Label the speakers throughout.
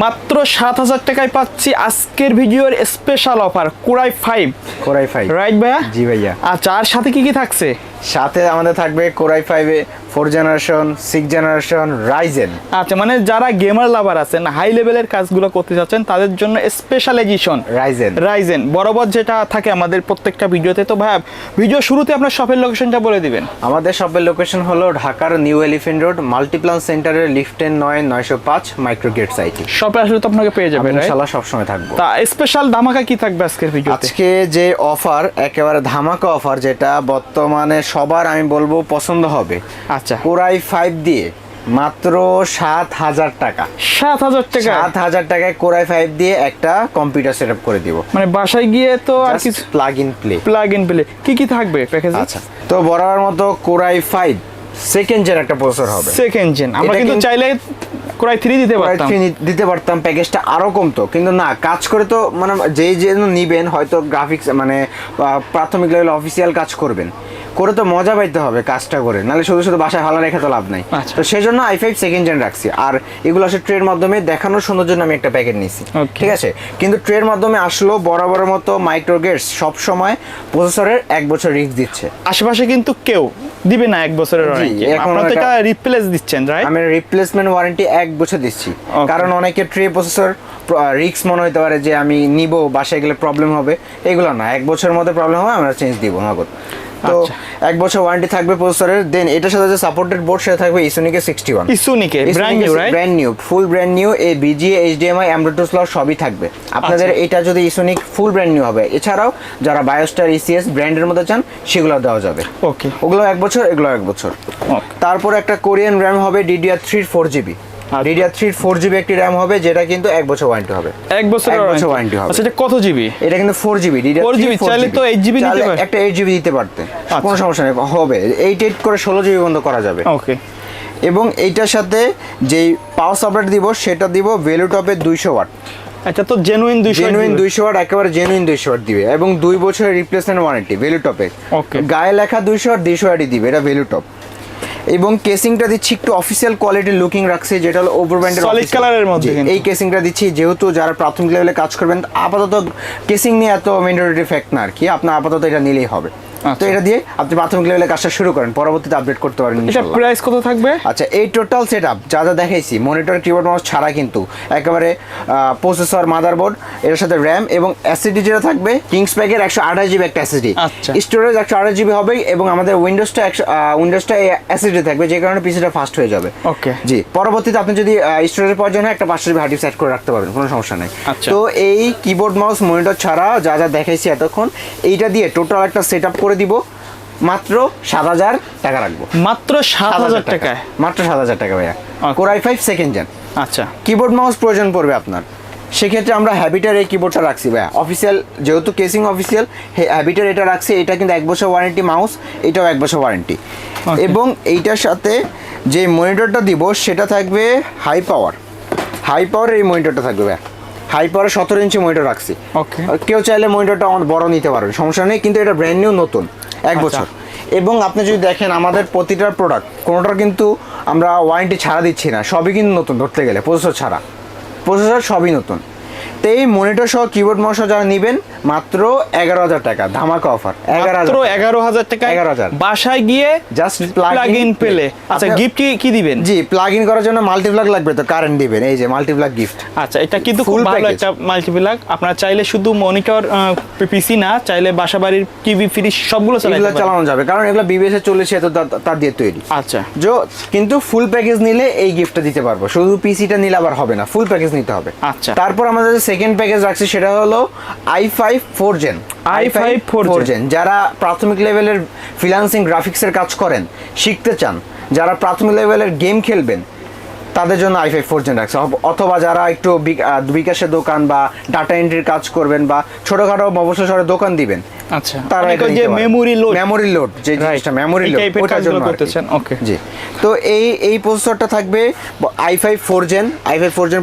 Speaker 1: মাত্র 7000 টাকায় পাচ্ছি আজকের ভিডিওর স্পেশাল অফার কোরাই 5 রাইট ভাইয়া?
Speaker 2: জি ভাইয়া।
Speaker 1: আচ্ছা, আর সাথে কি কি থাকছে?
Speaker 2: সাথে আমাদের থাকবে কোরাই 5 এ 4 জেনারেশন 6 জেনারেশন রাইজেন।
Speaker 1: আচ্ছা, মানে যারা গেমার লাভার আছেন, হাই লেভেলের কাজগুলো করতে যাচ্ছেন, তাদের জন্য স্পেশাল এডিশন রাইজেন বরাবর যেটা থাকে আমাদের প্রত্যেকটা ভিডিওতে। তো ভাই, ভিডিও শুরুতে আপনার শপের লোকেশনটা বলে দিবেন।
Speaker 2: আমাদের শপের লোকেশন হলো ঢাকার নিউ এলিফ্যান্ট রোড মাল্টিপ্লান সেন্টারের লিফটের 9/905 মাইক্রোগেট সাইটে।
Speaker 1: শপে আসলে তো আপনাকে পেয়ে যাবেন,
Speaker 2: ইনশাআল্লাহ সব সময় থাকবো।
Speaker 1: তা স্পেশাল ধামাকা কি থাকবে আজকের ভিডিওতে?
Speaker 2: আজকে যে অফার, একেবারে ধামাকা অফার, যেটা বর্তমানে সবার আমি বলবো পছন্দ হবে।
Speaker 1: আচ্ছা,
Speaker 2: কোরাই 5 দিয়ে মাত্র 7000 টাকা।
Speaker 1: 7000 টাকা?
Speaker 2: 7000 টাকায় কোরাই 5 দিয়ে একটা কম্পিউটার সেটআপ করে দিব।
Speaker 1: মানে বাসায় গিয়ে তো আর কিছু
Speaker 2: প্লাগ ইন প্লে
Speaker 1: কি কি থাকবে প্যাকেজে?
Speaker 2: আচ্ছা, তো বরাবর মতো কোরাই 5 সেকেন্ড জেন একটা প্রসেসর হবে।
Speaker 1: সেকেন্ড জেন আমরা কিন্তু চাইলে কোরাই 3 দিতে পারতাম,
Speaker 2: প্যাকেজটা আরো কমতো, কিন্তু না, কাজ করে তো মানে যেই নিবেন, হয়তো গ্রাফিক্স মানে প্রাথমিক লেভেল অফিসিয়াল কাজ করবেন, করে তো মজা পাইতে হবে কাজটা করে, নাহলে শুধু শুধু বাসায় ভালো রেখে তো লাভ নাই। তো সেই জন্য i5 সেকেন্ড জেন রাখছি। আর এগুলো আসলে ট্রের মাধ্যমে দেখানোর সুন্দর জন্য আমি একটা প্যাকেট নিয়েছি, ঠিক আছে? কিন্তু ট্রের মাধ্যমে আসলো বরাবরের মতো মাইক্রোগেটস সব সময় প্রসেসরের 1 বছর রিস্ক দিচ্ছে।
Speaker 1: আশেপাশে কিন্তু কেউ দিবে না 1 বছরের ওয়ারেন্টি, আপনারা তো এটা রিপ্লেস দিচ্ছেন, রাইট?
Speaker 2: আমি রিপ্লেসমেন্ট ওয়ারেন্টি 1 বছর দিচ্ছি, কারণ অনেকে ট্রে প্রসেসর রিস্ক মনে হতে পারে যে আমি নিব, বাসায় গেলে প্রবলেম হবে। এগুলো না, 1 বছরের মধ্যে প্রবলেম হবে আমরা চেঞ্জ দিব নগদ। তো 1 বছর ওয়ারেন্টি থাকবে প্রসেসরের। দেন এটার সাথে যে সাপোর্টেড বোর্ড সেটা থাকবে ইসোনিকের 61।
Speaker 1: ইসোনিকে brand new, right?
Speaker 2: Brand new, full brand new. এই বিজিএ এইচডিএমআই এমডট2 স্লট সবই থাকবে আপনাদের। এটা যদি ইসোনিক ফুল ব্র্যান্ড নিউ হবে। এছাড়াও যারা বায়োস্টার ইসিএস ব্র্যান্ডের মধ্যে চান সেগুলো দেওয়া যাবে।
Speaker 1: ওকে,
Speaker 2: ওগুলো 1 বছর, এগুলো 1 বছর। তারপর একটা কোরিয়ান র্যাম হবে DDR3 4GB। DDR3 4GB একটি র্যাম হবে, যেটা কিন্তু 1 বছর ওয়ারেন্টি হবে।
Speaker 1: 1 বছর
Speaker 2: ওয়ারেন্টি হবে।
Speaker 1: আচ্ছা, এটা কত জিবি?
Speaker 2: এটা কিন্তু 4GB।
Speaker 1: DDR4 চাইলে তো 8GB দিতে পারে।
Speaker 2: একটা 8GB দিতে পারতে কোনো সমস্যা নেই, হবে 8 করে 16GB বন্ধ করা যাবে।
Speaker 1: ওকে।
Speaker 2: এবং এইটার সাথে যেই পাওয়ার সাপ্লাই দিব সেটা দিব ভ্যালুটপের 200 ওয়াট।
Speaker 1: আচ্ছা, তো জেনুইন
Speaker 2: 200 ওয়াট, একেবারে জেনুইন 200 ওয়াট দিবে, এবং 2 বছরের রিপ্লেসমেন্ট ওয়ারেন্টি ভ্যালুটপে।
Speaker 1: ওকে,
Speaker 2: গায়ে লেখা 200 ওয়াট 200 ওয়াটই দিবে, এটা ভ্যালুটপ। এবং কেসিংটা দিচ্ছি একটু অফিসিয়াল কোয়ালিটির লুকিং রাখছি, যেটা হলো ওভার ব্র্যান্ডের
Speaker 1: সলিড কালারের মধ্যে।
Speaker 2: এই কেসিংটা দিচ্ছি যেহেতু যারা প্রাথমিক লেভেলে কাজ করবেন, আপাতত কেসিং নিয়ে এত মেন্ডেটরি ফ্যাক্ট না আর কি, আপনার আপাতত এটা নিলেই হবে। তো এটা দিয়ে আপনি প্রাথমিক লেভেলে কাজটা শুরু করেন, পরবর্তীতে আপডেট করতে পারেন।
Speaker 1: এটা প্রাইস কত থাকবে?
Speaker 2: আচ্ছা, এই টোটাল সেটআপ যা যা দেখাইছি, মনিটর, কিবোর্ড, মাউস ছাড়া কিন্তু একেবারে প্রসেসর, মাদারবোর্ড, এর সাথে র্যাম এবং এসএসডি যেটা থাকবে কিংস প্যাকের 128GB একটা এসএসডি।
Speaker 1: আচ্ছা,
Speaker 2: স্টোরেজ 128GB হবে, এবং আমাদের উইন্ডোজটা এসএসডি থাকবে, যে কারণে পিসিটা ফাস্ট হয়ে যাবে।
Speaker 1: ওকে, জি।
Speaker 2: পরবর্তীতে আপনি যদি স্টোরেজের প্রয়োজন হয় একটা 500GB হার্ড ডিস্ক সেট করে রাখতে পারবেন, কোনো সমস্যা নেই। তো এই কিবোর্ড, মাউস, মনিটর ছাড়া যা যা দেখাইছি এতক্ষণ, এইটা দিয়ে টোটাল একটা সেটআপ করে দিব মাত্র 7000 টাকা রাখবো।
Speaker 1: মাত্র 7000 টাকা?
Speaker 2: মাত্র 7000 টাকা ভাইয়া, কোরাই 5 সেকেন্ড জেন।
Speaker 1: আচ্ছা,
Speaker 2: কিবোর্ড মাউস প্রয়োজন পড়বে আপনার, সেক্ষেত্রে আমরা হ্যাবিটার এই কিবোর্ডটা রাখছি ভাইয়া অফিসিয়াল, যেহেতু কেসিং অফিসিয়াল, হ্যাবিটার এটা রাখছি। এটা কিন্তু 1 বছর ওয়ারেন্টি মাউস, এটাও 1 বছর ওয়ারেন্টি। এবং এইটার সাথে যে মনিটরটা দিব সেটা থাকবে হাই পাওয়ার এই মনিটরটা থাকবে ভাইয়া। হাই পাওয়ার 17 ইঞ্চি মনিটর রাখছি।
Speaker 1: ওকে,
Speaker 2: কেউ চাইলে মনিটরটা অনেক বড় নিতে পারবে, সমস্যা নেই, কিন্তু এটা ব্র্যান্ড নিউ, নতুন 1 বছর। এবং আপনি যদি দেখেন আমাদের প্রতিটার প্রোডাক্ট কোনোটার কিন্তু আমরা ওয়ারেন্টি ছাড়া দিচ্ছি না, সবই কিন্তু নতুন ধরতে গেলে, প্রসেসর সবই নতুন। তো এই মনিটর সহ কিবোর্ড মাউস সহ যারা নেবেন মাত্র 11000 টাকা, ধামাকা অফার।
Speaker 1: 11000 টাকা
Speaker 2: 11000
Speaker 1: বাসায় গিয়ে
Speaker 2: জাস্ট
Speaker 1: প্লাগ ইন পেলে। আচ্ছা, গিফট কি দিবেন?
Speaker 2: জি, প্লাগ ইন করার জন্য মাল্টিপ্লাগ লাগবে, তো কারেন্ট দিবেন, এই যে মাল্টিপ্লাগ গিফট।
Speaker 1: আচ্ছা, এটা কিন্তু খুব ভালো একটা মাল্টিপ্লাগ। আপনারা চাইলে শুধু মনিটর, পিসি না, চাইলে বাসাবাড়ির টিভি, ফ্রিজ সবগুলো চালানো
Speaker 2: যাবে, কারণ এগুলো বিবিএস এ চলেছে, তো তার দিয়ে তৈরি।
Speaker 1: আচ্ছা,
Speaker 2: কিন্তু ফুল প্যাকেজ নিলে এই গিফটটা দিতে পারবো, শুধু পিসিটা নিলে আবার হবে না, ফুল প্যাকেজ নিতে হবে।
Speaker 1: আচ্ছা,
Speaker 2: তারপর আমাদের সেকেন্ড প্যাকেজ রাখছি সেটা হলো i5 4 জেন। যারা প্রাথমিক লেভেলের ফ্রিল্যান্সিং গ্রাফিক্সের কাজ করেন, শিখতে চান, যারা প্রাথমিক লেভেলের গেম খেলবেন, তাদের জন্য i5 4 জেন রাখছে। অথবা যারা একটু বিকাশের দোকান বা ডাটা এন্ট্রির কাজ করবেন, বা ছোটখাটো মফস্বল শহরে দোকান দিবেন,
Speaker 1: আচ্ছা,
Speaker 2: তারা
Speaker 1: যে মেমোরি লোড
Speaker 2: যে জিনিসটা মেমোরি লোড ওটার জন্য
Speaker 1: করতেছেন। ওকে,
Speaker 2: জি। তো এই প্রসেসরটা থাকবে i5 4 জেন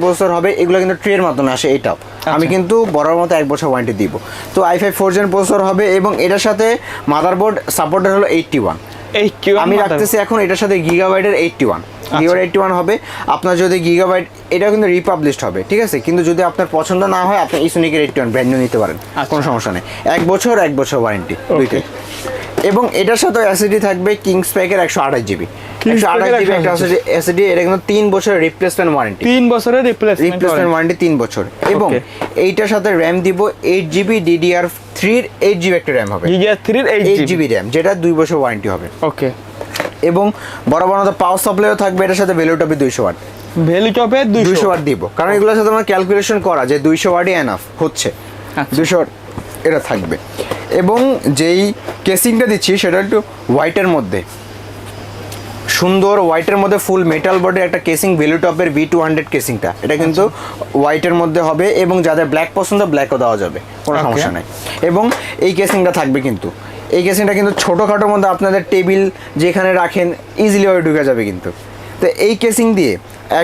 Speaker 2: প্রসেসর হবে। এগুলো কিন্তু ট্রের মাধ্যমে আসে, এটাও আমি কিন্তু বড়র মতো 1 বছর ওয়ারেন্টি দিব। তো i5 4 জেন প্রসেসর হবে, এবং এটার সাথে মাদারবোর্ড সাপোর্টেড হলো 81। আমি রাখতেছি এখন এটার সাথে গিগাবাইটের 81। গিগাবাইট 81 হবে। আপনার যদি গিগাবাইট, এটা কিন্তু রিপাবলিশড হবে, ঠিক আছে, কিন্তু যদি আপনার পছন্দ না হয় আপনি ইসোনিকের 81 ব্র্যান্ড নিউ নিতে পারেন, কোনো সমস্যা নেই। 1 বছর ওয়ারেন্টি দুইটাই। এবং এটার সাথে এসএসডি থাকবে কিংস প্যাকের 128 জিবি। 128 জিবি একটা এসএসডি, এটা কিন্তু 3 বছরের রিপ্লেসমেন্ট ওয়ারেন্টি।
Speaker 1: 3 বছরের রিপ্লেসমেন্ট
Speaker 2: ওয়ারেন্টি 3 বছর। এবং এইটার সাথে র্যাম দিব 8 জিবি DDR3 এর 8 জিবি একটা র্যাম হবে।
Speaker 1: DDR3 এর 8
Speaker 2: জিবি র্যাম, যেটা 2 বছর ওয়ারেন্টি হবে।
Speaker 1: ওকে।
Speaker 2: এবং বরাবর পাওয়ার সাপ্লাইও থাকবে এটার সাথে, ভ্যালু টপে 200 ওয়াট।
Speaker 1: ভ্যালু টপে 200
Speaker 2: ওয়াট দিব, কারণ এগুলোর সাথে আমরা ক্যালকুলেশন করা যে 200 ওয়াটই এনাফ হচ্ছে। 200 ওয়াট এটা থাকবে। এবং যেই কেসিংটা দিচ্ছি সেটা একটু হোয়াইটের মধ্যে, সুন্দর হোয়াইটের মধ্যে ফুল মেটাল বডির একটা কেসিং, ভ্যালু টপের V200 কেসিংটা, এটা কিন্তু হোয়াইটের মধ্যে হবে। এবং যাদের ব্ল্যাক পছন্দ ব্ল্যাকও দেওয়া যাবে, কোনো সমস্যা নাই। এবং এই কেসিংটা থাকবে কিন্তু, এই কেসিংটা কিন্তু ছোটোখাটোর মধ্যে আপনাদের টেবিল যেখানে রাখেন ইজিলি ভাবে ঢুকে যাবে কিন্তু। তো এই কেসিং দিয়ে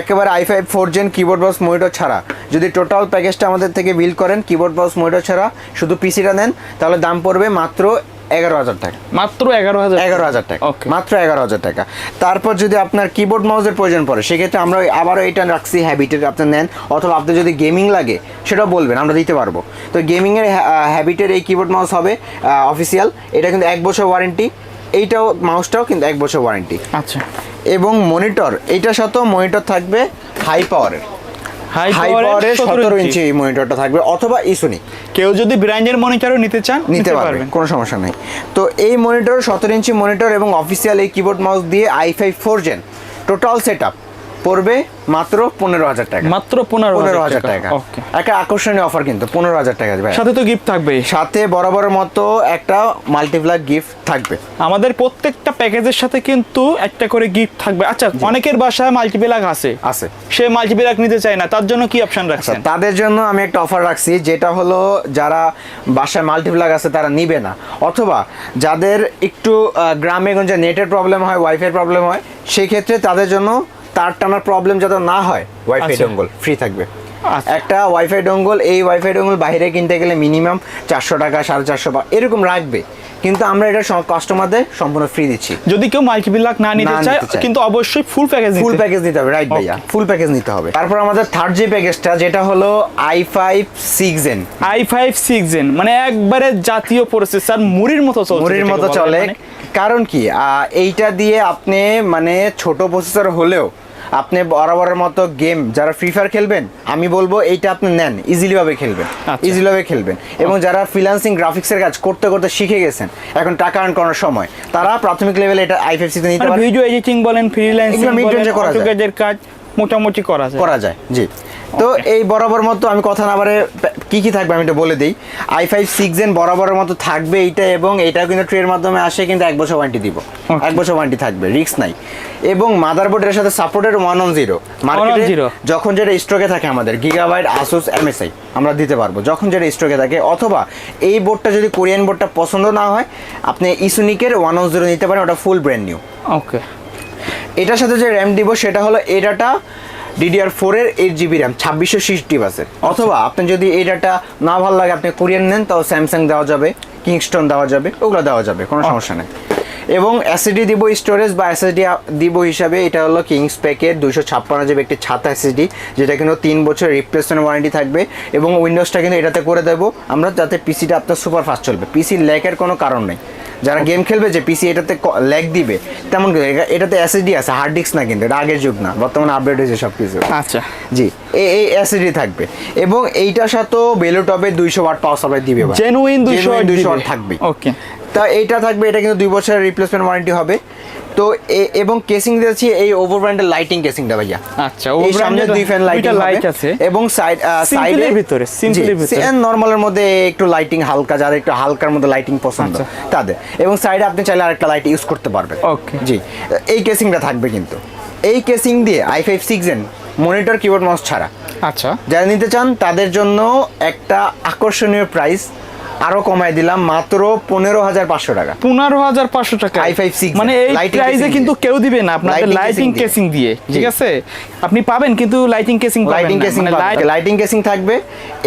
Speaker 2: একেবারে i5 4 gen keyboard mouse monitor ছাড়া যদি টোটাল প্যাকেজটা আমাদের থেকে বিল করেন, কিবোর্ড মাউস মনিটর ছাড়া শুধু পিসিটা নেন, তাহলে দাম পড়বে মাত্র 11,000 টাকা।
Speaker 1: মাত্র 11,000
Speaker 2: টাকা, মাত্র 11,000 টাকা। তারপর যদি আপনার কিবোর্ড মাউসের প্রয়োজন পড়ে, সেক্ষেত্রে আমরা আবারও এটা রাখছি হ্যাবিটের, আপনি নেন। অথবা আপনি যদি গেমিং লাগে সেটাও বলবেন, আমরা দিতে পারবো। তো গেমিংয়ের হ্যাবিটের এই কিবোর্ড মাউস হবে অফিসিয়াল, এটা কিন্তু 1 বছর ওয়ারেন্টি। এইটাও মাউসটাও কিন্তু 1 বছর ওয়ারেন্টি।
Speaker 1: আচ্ছা।
Speaker 2: এবং মনিটর, এইটার সাথেও মনিটর থাকবে হাই পাওয়ারের 17 ইঞ্চি এই মনিটরটা থাকবে, অথবা ইসোনিক।
Speaker 1: কেউ যদি ব্র্যান্ডের মনিটরও নিতে চান
Speaker 2: নিতে পারবেন, কোনো সমস্যা নেই। তো এই মনিটর 17 ইঞ্চি মনিটর এবং অফিসিয়াল এই কিবোর্ড মাউস দিয়ে i5 4 জেন টোটাল সেটআপ পড়বে মাত্র 15,000 টাকা।
Speaker 1: মাত্র 15,000
Speaker 2: টাকা। একটা আকর্ষণীয় অফার কিন্তু 15,000 টাকা।
Speaker 1: সাথে তো গিফট থাকবে,
Speaker 2: সাথে বরাবরের মতো একটা মাল্টিপ্লাক গিফট থাকবে।
Speaker 1: আমাদের প্রত্যেকটা প্যাকেজের সাথে কিন্তু একটা করে গিফট থাকবে। আচ্ছা, অনেকের বাসায় মাল্টিপ্লাক আছে, সে মাল্টিপ্লাক নিতে চায় না, তার জন্য কি অপশন রাখছেন?
Speaker 2: তাদের জন্য আমি একটা অফার রাখছি, যেটা হলো যারা বাসায় মাল্টিপ্লাক আছে তারা নিবে না, অথবা যাদের একটু গ্রামে গঞ্জে নেটের প্রবলেম হয়, ওয়াইফাই প্রবলেম হয়, সেই ক্ষেত্রে তাদের জন্য তার টানার প্রবলেম যাতে না হয়, ওয়াইফাই ডঙ্গল ফ্রি থাকবে। একটা ওয়াইফাই ডঙ্গল, এই ওয়াইফাই ডঙ্গল বাইরে কিনতে গেলে মিনিমাম 400 টাকা, 450 এরকম রাখবে, কিন্তু আমরা এটা কাস্টমারদের সম্পূর্ণ ফ্রি দিচ্ছি।
Speaker 1: যদি কেউ মাল্টিপ্লাক না নিতে চায়, কিন্তু অবশ্যই ফুল প্যাকেজ
Speaker 2: নিতে হবে। রাইট ভাইয়া, ফুল প্যাকেজ নিতে হবে। তারপর আমাদের থার্ড যে প্যাকেজটা, যেটা হলো i5 6 জেন।
Speaker 1: i5 6 জেন মানে একবারে জাতীয় প্রসেসর, মুড়ির মতো চলে।
Speaker 2: কারণ কি, এইটা দিয়ে আপনি মানে ছোট প্রসেসর হলেও আপনি বরাবরের মতো গেম যারা ফ্রি ফায়ার খেলবেন, আমি বলবো এইটা আপনি নেন, ইজিলি ভাবে খেলবেন। এবং যারা ফ্রিল্যান্সিং গ্রাফিক্সের কাজ করতে করতে শিখে গেছেন, এখন টাকা আর্ন করার সময়, তারা প্রাথমিক লেভেলে এটা i5 6 নিতে পারে।
Speaker 1: ভিডিও এডিটিং বলেন, ফ্রিল্যান্সিং বলেন, অটোক্যাডের কাজ মোটামুটি করা যায়।
Speaker 2: জি। তো এই বরাবর মতো আমি কথা না বারে কি থাকবে আমি এটা বলে দিই। i5 6 জেন বরাবরের মতো থাকবে এইটা, এবং এইটাও কিন্তু ট্রের মাধ্যমে আসে, কিন্তু 1 বছর ওয়ারেন্টি দিব। 1 বছর ওয়ারেন্টি থাকবে, রিস্ক নাই। এবং মাদারবোর্ডের সাথে সাপোর্টেড 110 মার্কেটে যখন যেটা স্টকে থাকে আমাদের গিগাবাইট, আসুস, MSI আমরা দিতে পারবো যখন যেটা স্টকে থাকে। অথবা এই বোর্ডটা যদি কোরিয়ান বোর্ডটা পছন্দ না হয়, আপনি ইসোনিকের 110 নিতে পারেন, ওটা ফুল ব্র্যান্ড নিউ।
Speaker 1: ওকে।
Speaker 2: এটার সাথে যে র্যাম দিব সেটা হলো এই ডাটা DDR4 এর 8 জিবি র্যাম 2660 বাসের। অথবা আপনি যদি এই ডাটা না ভালো লাগে, আপনি কোরিয়ান নেন, তাও স্যামসাং দেওয়া যাবে, কিংস্টন দেওয়া যাবে, ওগুলো দেওয়া যাবে, কোনো সমস্যা নেই। এবং SSD দিব স্টোরেজ বা SSD দিব হিসাবে, এটা হলো কিংস প্যাকের 256 জিবি একটি ছাতা SSD, যেটা কিন্তু 3 বছর রিপ্লেসমেন্ট ওয়ারেন্টি থাকবে। এবং উইন্ডোজটা কিন্তু এটাতে করে দেবো আমরা, যাতে পিসিটা আপনার সুপার ফাস্ট চলবে। পিসি ল্যাগের কোনো কারণ নেই। যারা গেম খেলবে যে পিসি এটাতে ল্যাগ দিবে তেমন, এটাতে SSD আছে, হার্ড ডিস্ক না, কিন্তু এটা আগের যুগ না, বর্তমানে আপডেট হয়েছে সব কিছু।
Speaker 1: আচ্ছা
Speaker 2: জি, এই SSD থাকবে। এবং এইটার সাথেও বেলো টপে 200 ওয়াট পাওয়ার সাপ্লাই দিবে,
Speaker 1: জেনুইন 200
Speaker 2: ওয়াট থাকবে।
Speaker 1: ওকে।
Speaker 2: তা এইটা থাকবে, এটা কিন্তু 2 বছরের রিপ্লেসমেন্ট ওয়ারেন্টি হবে। তো এবং কেসিং দিয়েছি এই ওভার ব্র্যান্ডের লাইটিং কেসিংটা ভাইয়া।
Speaker 1: আচ্ছা, ওভার ব্র্যান্ডের 2 ফ্যান লাইট আছে,
Speaker 2: এবং সাইডের ভিতরে নরমালের মধ্যে একটু লাইটিং হালকা, যারা একটু হালকার মধ্যে লাইটিং পছন্দ তাদের। এবং সাইডে আপনি চাইলে আরেকটা লাইট ইউজ করতে পারবেন।
Speaker 1: ওকে।
Speaker 2: জি, এই কেসিংটা থাকবে কিন্তু। এই কেসিং দিয়ে i5 6 gen monitor, keyboard, mouse ছাড়া
Speaker 1: আচ্ছা
Speaker 2: যারা নিতে চান তাদের জন্য একটা আকর্ষণীয় প্রাইস আরো কমাই দিলাম, মাত্র 15,500 টাকা।
Speaker 1: 15,500 টাকা
Speaker 2: i5 6
Speaker 1: মানে এই প্রাইসে কিন্তু কেউ দিবে না আপনাদের লাইটিং কেসিং দিয়ে, ঠিক আছে? আপনি পাবেন, কিন্তু লাইটিং কেসিং
Speaker 2: লাইটিং কেসিং থাকবে।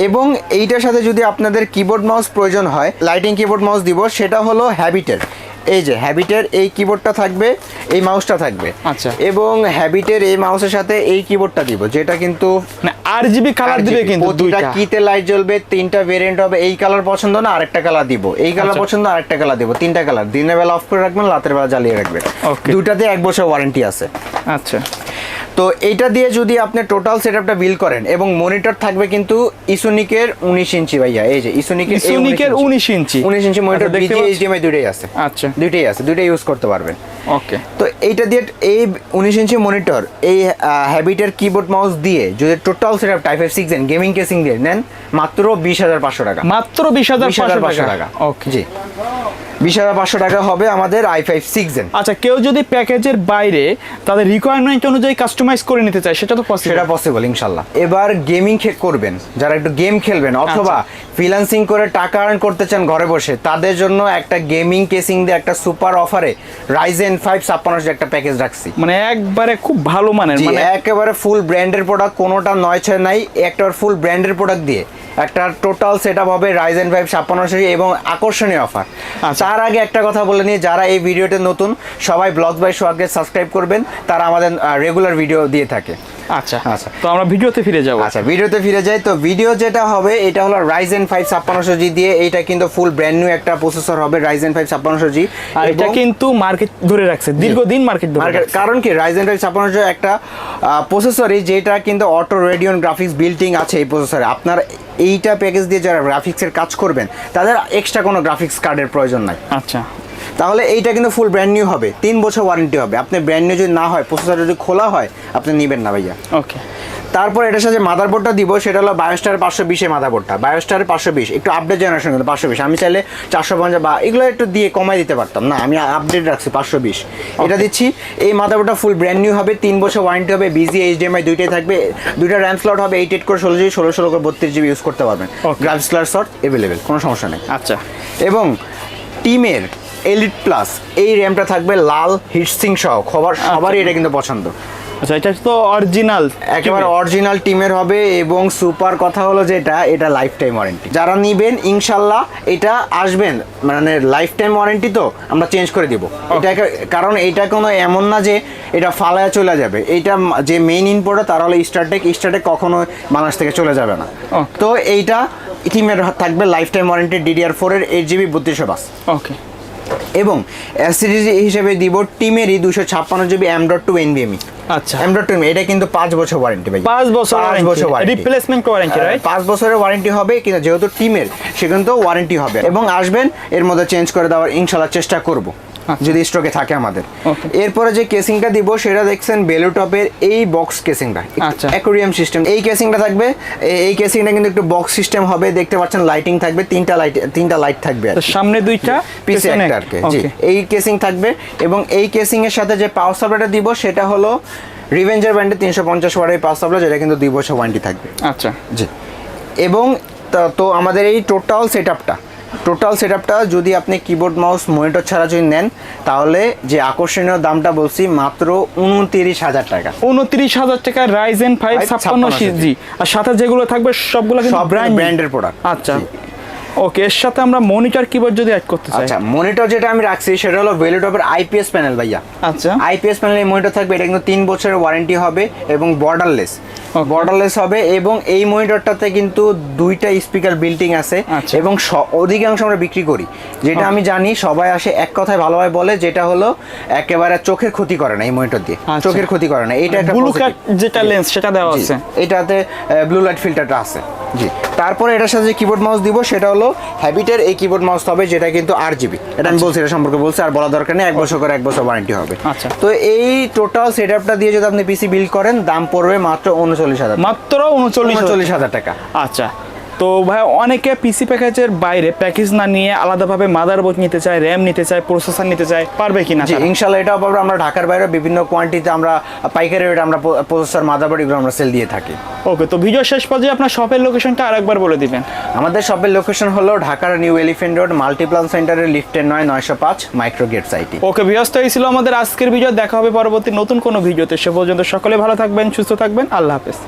Speaker 2: এবং এইটার সাথে যদি আপনাদের কিবোর্ড মাউস প্রয়োজন হয়, লাইটিং কিবোর্ড মাউস দিব, সেটা হলো হ্যাবিটের এই যে হ্যাবিটের এই কিবোর্ডটা থাকবে, এই মাউসটা থাকবে।
Speaker 1: আচ্ছা।
Speaker 2: এবং হ্যাবিটের এই মাউসের সাথে এই কিবোর্ডটা দিব, যেটা কিন্তু
Speaker 1: RGB কালার দিবে, কিন্তু
Speaker 2: দুইটা কিতে লাইট জ্বলবে, তিনটা ভেরিয়েন্ট হবে। এই কালার পছন্দ না আরেকটা কালার দিব, এই কালার পছন্দ আরেকটা কালার দিব, তিনটা কালার। দিনের বেলা অফ করে রাখবেন, রাতের বেলা জ্বালিয়ে রাখবেন। দুইটাতে 1 বছর ওয়ারেন্টি আছে।
Speaker 1: আচ্ছা।
Speaker 2: তো এইটা দিয়ে যদি আপনি টোটাল সেটআপটা বিল করেন, এবং মনিটর থাকবে কিন্তু ইসোনিকের 19 ইঞ্চি ভাইয়া। এই যে ইসোনিকের
Speaker 1: 19 ইঞ্চি
Speaker 2: মনিটর, BGA HDMI দুইটাই আছে।
Speaker 1: আচ্ছা,
Speaker 2: দুইটাই আছে, দুইটাই ইউজ করতে পারবেন।
Speaker 1: ওকে।
Speaker 2: তো এইটা দিয়ে এই 19 ইঞ্চি মনিটর, এই হ্যাবিটের কিবোর্ড মাউস দিয়ে যদি total setup type 6 gaming casing দিয়ে নেন, মাত্র 20,500 টাকা।
Speaker 1: মাত্র 20,500 টাকা।
Speaker 2: ওকে জি, 20,500 টাকা হবে আমাদের i5 6 Gen।
Speaker 1: আচ্ছা, কেউ যদি প্যাকেজের বাইরে তাদের রিকোয়ারমেন্ট অনুযায়ী কাস্টমাইজ করে নিতে চায়, সেটা তো পসিবল?
Speaker 2: সেটা পসিবল ইনশাআল্লাহ। এবার গেমিং করবেন, যারা একটু গেম খেলবেন অথবা ফ্রিল্যান্সিং করে টাকা আর্ন করতে চান ঘরে বসে, তাদের জন্য একটা গেমিং কেসিং দিয়ে একটা সুপার অফারে Ryzen 5 5600 একটা প্যাকেজ রাখছি।
Speaker 1: মানে একবারে খুব ভালো মানের,
Speaker 2: মানে একেবারে ফুল ব্র্যান্ডের প্রোডাক্ট, কোনোটা 9/6 নাই, একটা ফুল ব্র্যান্ডের প্রোডাক্ট দিয়ে একটা টোটাল সেটআপ হবে Ryzen 5 5600 এবং আকর্ষণীয় অফার। তার আগে একটা কথা বলে নিই, যারা এই ভিডিওতে নতুন, সবাই ব্লগস বাই সোহাগকে সাবস্ক্রাইব করবেন, তারা আমাদের রেগুলার ভিডিও দিয়ে থাকে।
Speaker 1: আচ্ছা আচ্ছা, তো আমরা ভিডিওতে ফিরে যাব।
Speaker 2: আচ্ছা, ভিডিওতে ফিরে যাই। তো ভিডিও যেটা হবে, এটা হলো Ryzen 5 5600G দিয়ে, এটা কিন্তু ফুল ব্র্যান্ড নিউ একটা প্রসেসর হবে Ryzen 5 5600G।
Speaker 1: আর এটা কিন্তু মার্কেট ধরে রাখছে, দীর্ঘদিন মার্কেট ধরে রাখছে।
Speaker 2: কারণ কি, Ryzen 5 5600 একটা প্রসেসরই যেটা কিন্তু অটো রেডিয়ন গ্রাফিক্স বিল্টিং আছে এই প্রসেসরে। আপনার এইটা প্যাকেজ দিয়ে যারা গ্রাফিক্সের কাজ করবেন, তাদের এক্সট্রা কোনো গ্রাফিক্স কার্ডের প্রয়োজন নাই।
Speaker 1: আচ্ছা,
Speaker 2: তাহলে এইটা কিন্তু ফুল ব্র্যান্ড নিউ হবে, 3 বছর ওয়ারেন্টি হবে। আপনি ব্র্যান্ড নিউ যদি না হয়, প্রসেসর যদি খোলা হয়, আপনি নেবেন না ভাইয়া।
Speaker 1: ওকে।
Speaker 2: তারপর এটার সাথে মাদারবোর্ডটা দিব, সেটা হলো বায়োস্টার 520 এর মাদারবোর্ডটা। বায়োস্টার 520 একটু আপডেট জেনারেশন, কিন্তু 520 আমি চাইলে 450 বা এগুলো একটু দিয়ে কমাই দিতে পারতাম, না আমি আপডেট রাখছি 520 এটা দিচ্ছি। এই মাদারবোর্ডটা ফুল ব্র্যান্ড নিউ হবে, 3 বছর ওয়ারেন্টি হবে, BGA HDMI দুইটাই থাকবে, দুইটা র্যাম স্লট হবে 8 করে 16GB, 16 করে 32GB ইউজ করতে পারবেন। গ্রাফিক্স কার্ড শর্ট অ্যাভেলেবেল, কোনো সমস্যা নেই।
Speaker 1: আচ্ছা।
Speaker 2: এবং টিমের এলিট প্লাস এই র্যামটা থাকবে লাল হিটসিং সহ, সবারই এটা কিন্তু পছন্দ।
Speaker 1: আচ্ছা, এটা তো অরিজিনাল,
Speaker 2: একেবারে অরিজিনাল টিমের হবে। এবং সুপার কথা হলো যে এটা লাইফ টাইম ওয়ারেন্টি। যারা নিবেন ইনশাল্লাহ এটা আসবেন, মানে লাইফ টাইম ওয়ারেন্টি তো আমরা চেঞ্জ করে দিব এটা, কারণ এটা কোনো এমন না যে এটা ফালায়া চলে যাবে। এটা যে মেইন ইনপোর্টার তারা হলো স্টারটেক কখনো বাংলাদেশ থেকে চলে যাবে না। তো এইটা টিমের থাকবে লাইফ টাইম ওয়ারেন্টি, DDR4 এর 8GB 3200 বাস।
Speaker 1: ওকে।
Speaker 2: এবং এসএসডি হিসেবে দিব টিমেরই 256GB M.2 NVMe।
Speaker 1: আচ্ছা,
Speaker 2: M.2 এটা কিন্তু 5 বছর ওয়ারেন্টি ভাই,
Speaker 1: 5 বছর ওয়ারেন্টি, রিপ্লেসমেন্ট ওয়ারেন্টি, রাইট? 5
Speaker 2: বছরের ওয়ারেন্টি হবে, কিন্তু যেহেতু টিমের সে কিন্তু ওয়ারেন্টি হবে। এবং আসবেন, এর মধ্যে চেঞ্জ করে দেওয়ার ইনশাআল্লাহ চেষ্টা করব যদি স্টকে থাকে আমাদের। এরপরে যে কেসিংটা দিব, সেটা দেখছেন বেলুটপের এই বক্স কেসিংটা, অ্যাকোয়ারিয়াম সিস্টেম এই কেসিংটা থাকবে। এই কেসিংটা কিন্তু একটু বক্স সিস্টেম হবে, দেখতে পাচ্ছেন লাইটিং থাকবে, তিনটা লাইট থাকবে,
Speaker 1: সামনে দুইটা,
Speaker 2: পিছে একটা আর কি। জি, এই কেসিং থাকবে। এবং এই কেসিং এর সাথে যে পাওয়ার সাপ্লাইটা দিব, সেটা হলো রিভেঞ্জার ব্র্যান্ডের 350 ওয়াটের পাওয়ার সাপ্লাই, যেটা কিন্তু 2 বছর ওয়ারেন্টি থাকবে।
Speaker 1: আচ্ছা
Speaker 2: জি। এবং তো আমাদের এই টোটাল সেটআপটা যদি আপনি কিবোর্ড মাউস মনিটর ছাড়া যদি নেন, তাহলে যে আকর্ষণীয় দামটা বলছি, মাত্র 29,000 টাকা।
Speaker 1: 29,000 টাকা Ryzen 5 5600G, আর সাথে যেগুলো থাকবে সবগুলো কিন্তু
Speaker 2: ব্র্যান্ডের প্রোডাক্ট।
Speaker 1: আচ্ছা, ওকে। এর সাথে আমরা মনিটর কিবোর্ড যদি অ্যাড করতে চাই,
Speaker 2: আচ্ছা, মনিটর যেটা আমি রাখছি সেটা হলো ভেলোটপের IPS প্যানেল ভাইয়া।
Speaker 1: আচ্ছা,
Speaker 2: IPS প্যানেলের মনিটর থাকবে, এটা কিন্তু 3 বছরের ওয়ারেন্টি হবে এবং বর্ডারলেস হবে। এবং এই মনিটরটাতে কিন্তু 2টা স্পিকার বিল্টিং আছে। এবং অধিকাংশ আমরা বিক্রি করি, যেটা আমি জানি সবাই আসে এক কথায় ভালোভাবে বলে, যেটা হলো একেবারে চোখের ক্ষতি করে না এই মনিটর দিয়ে, চোখের ক্ষতি করে না। এটা একটা
Speaker 1: ব্লু কাট যেটা লেন্স সেটা দেওয়া আছে,
Speaker 2: এটাতে ব্লু লাইট ফিল্টারটা আছে। জি। তারপরে এটার সাথে যে কিবোর্ড মাউস দিব, সেটা হলো হ্যাবিটের এই কিবোর্ড মাউস হবে, যেটা কিন্তু 8GB। এটা আমি বলছি, এটা সম্পর্কে বলছি, আর বলা দরকার নেই, 1 বছর করে 1 বছর ওয়ারেন্টি হবে।
Speaker 1: আচ্ছা।
Speaker 2: তো এই টোটাল সেটআপটা দিয়ে যদি আপনি পিসি বিল্ড করেন, দাম পড়বে মাত্র 39,000,
Speaker 1: মাত্র 39,000
Speaker 2: টাকা।
Speaker 1: আচ্ছা, তো ভাই অনেকে পিসি প্যাকেজের বাইরে প্যাকেজ না নিয়ে আলাদাভাবে মাদারবোর্ড নিতে চায়, র্যাম নিতে চায়, প্রসেসর নিতে চায়, পারবে কিনা?
Speaker 2: জি, ইনশাআল্লাহ এটাও পারবে। আমরা ঢাকার বাইরে বিভিন্ন কোয়ান্টিটিতে আমরা পাইকারি রেটে আমরা প্রসেসর মাদারবোর্ড এগুলো আমরা সেল দিয়ে থাকি।
Speaker 1: ওকে, তো ভিডিও শেষ পর্যায়ে আপনার শপের লোকেশনটা আরেকবার বলে দিবেন।
Speaker 2: আমাদের শপের লোকেশন হলো ঢাকার নিউ এলিফ্যান্ট রোড, মাল্টিপ্লান সেন্টারের লিফটের 905 মাইক্রোগেট সাইটে।
Speaker 1: ওকে ভিউয়ার্স, তো এই ছিল আমাদের আজকের ভিডিও। দেখা হবে পরবর্তী নতুন কোনো ভিডিওতে। সে পর্যন্ত সকলে ভালো থাকবেন, সুস্থ থাকবেন। আল্লাহ হাফেজ।